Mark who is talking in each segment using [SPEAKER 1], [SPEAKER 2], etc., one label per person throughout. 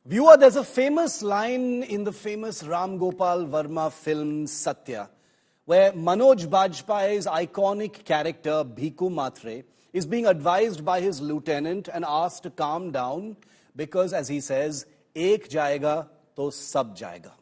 [SPEAKER 1] Viewer, there's a famous line in the famous Ram Gopal Verma film Satya, where Manoj Bajpayee's iconic character Bhiku Matre is being advised by his lieutenant and asked to calm down because, as he says, ek jayega to sab jayega.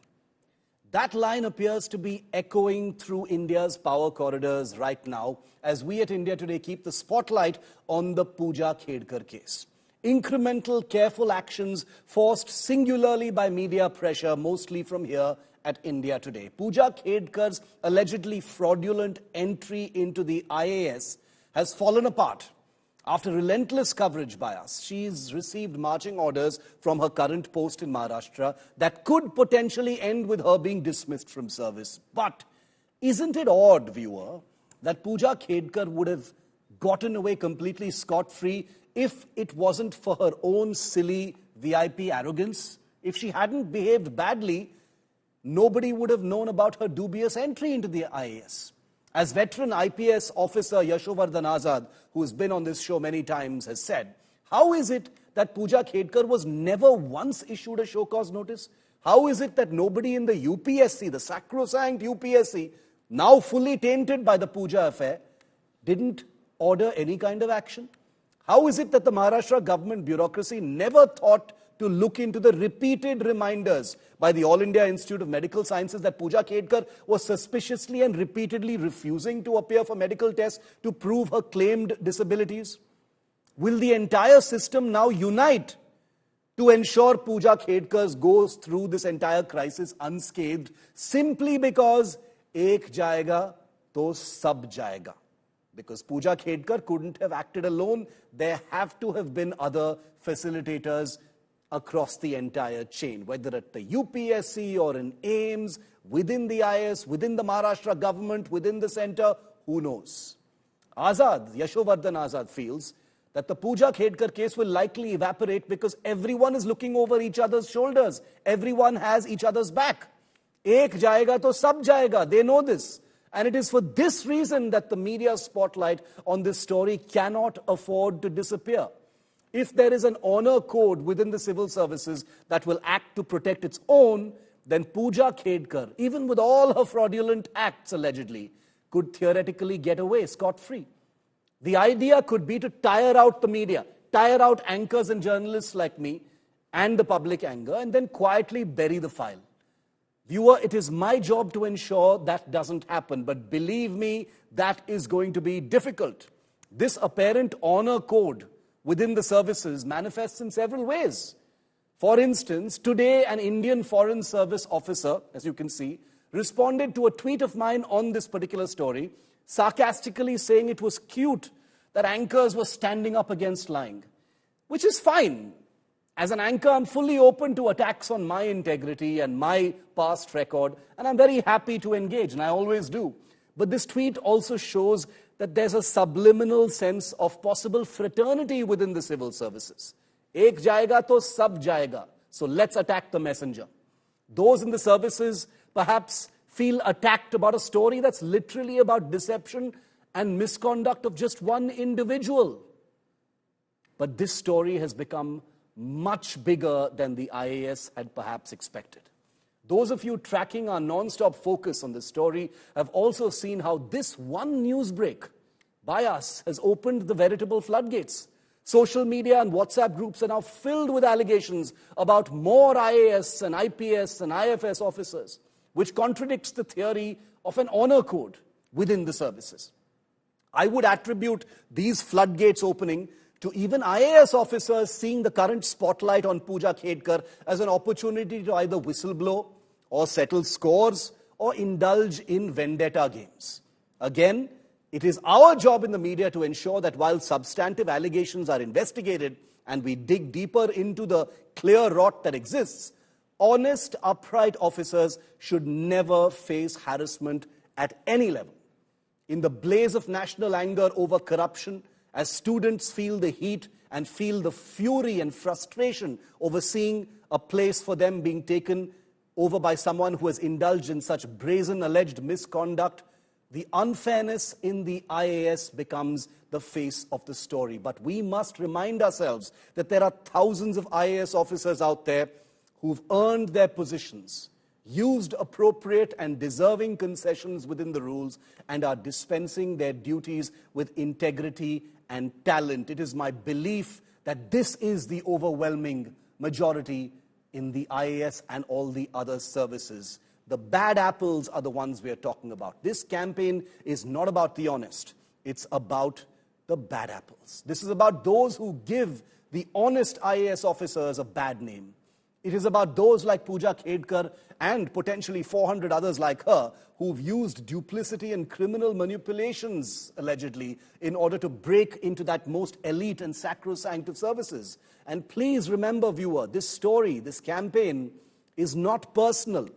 [SPEAKER 1] That line appears to be echoing through India's power corridors right now as we at India Today keep the spotlight on the Puja Khedkar case. Incremental, careful actions forced singularly by media pressure, mostly from here at India Today. Puja Khedkar's allegedly fraudulent entry into the IAS has fallen apart after relentless coverage by us. She's received marching orders from her current post in Maharashtra that could potentially end with her being dismissed from service. But isn't it odd, viewer, that Puja Khedkar would have gotten away completely scot-free if it wasn't for her own silly VIP arrogance? If she hadn't behaved badly, nobody would have known about her dubious entry into the IAS. As veteran IPS officer Yashovardhan Azad, who has been on this show many times, has said, how is it that Puja Khedkar was never once issued a show cause notice? How is it that nobody in the UPSC, the sacrosanct UPSC, now fully tainted by the Puja affair, didn't order any kind of action? How is it that the Maharashtra government bureaucracy never thought to look into the repeated reminders by the All India Institute of Medical Sciences that Puja Khedkar was suspiciously and repeatedly refusing to appear for medical tests to prove her claimed disabilities? Will the entire system now unite to ensure Puja Khedkar goes through this entire crisis unscathed simply because ek jayega to sab jayega? Because Puja Khedkar couldn't have acted alone. There have to have been other facilitators across the entire chain, whether at the UPSC or in AIMS, within the IAS, within the Maharashtra government, within the centre, who knows? Azad, Yashovardhan Azad, feels that the Puja Khedkar case will likely evaporate because everyone is looking over each other's shoulders. Everyone has each other's back. Ek jayega to sab jayega. They know this. And it is for this reason that the media spotlight on this story cannot afford to disappear. If there is an honor code within the civil services that will act to protect its own, then Puja Khedkar, even with all her fraudulent acts allegedly, could theoretically get away scot-free. The idea could be to tire out the media, tire out anchors and journalists like me and the public anger, and then quietly bury the file. Viewer, it is my job to ensure that doesn't happen, but believe me, that is going to be difficult. This apparent honor code within the services manifests in several ways. For instance, today an Indian Foreign Service officer, as you can see, responded to a tweet of mine on this particular story, sarcastically saying it was cute that anchors were standing up against lying, which is fine. As an anchor, I'm fully open to attacks on my integrity and my past record, and I'm very happy to engage, and I always do. But this tweet also shows that there's a subliminal sense of possible fraternity within the civil services. Ek jayega to sab jayega. So let's attack the messenger. Those in the services perhaps feel attacked about a story that's literally about deception and misconduct of just one individual. But this story has become much bigger than the IAS had perhaps expected. Those of you tracking our non-stop focus on this story have also seen how this one news break by us has opened the veritable floodgates. Social media and WhatsApp groups are now filled with allegations about more IAS and IPS and IFS officers, which contradicts the theory of an honor code within the services. I would attribute these floodgates opening to even IAS officers seeing the current spotlight on Puja Khedkar as an opportunity to either whistleblow or settle scores or indulge in vendetta games. Again, it is our job in the media to ensure that while substantive allegations are investigated and we dig deeper into the clear rot that exists, honest, upright officers should never face harassment at any level. In the blaze of national anger over corruption, as students feel the heat and feel the fury and frustration over seeing a place for them being taken over by someone who has indulged in such brazen alleged misconduct, the unfairness in the IAS becomes the face of the story. But we must remind ourselves that there are thousands of IAS officers out there who've earned their positions, used appropriate and deserving concessions within the rules, and are dispensing their duties with integrity and talent. It is my belief that this is the overwhelming majority in the IAS and all the other services. The bad apples are the ones we are talking about. This campaign is not about the honest. It's about the bad apples. This is about those who give the honest IAS officers a bad name. It is about those like Puja Khedkar and potentially 400 others like her who've used duplicity and criminal manipulations, allegedly, in order to break into that most elite and sacrosanct of services. And please remember, viewer, this story, this campaign is not personal.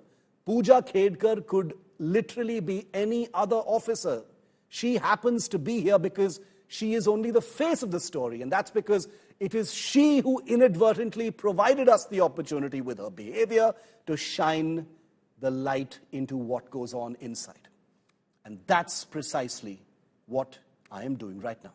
[SPEAKER 1] Puja Khedkar could literally be any other officer. She happens to be here because she is only the face of the story, and that's because it is she who inadvertently provided us the opportunity with her behavior to shine the light into what goes on inside. And that's precisely what I am doing right now.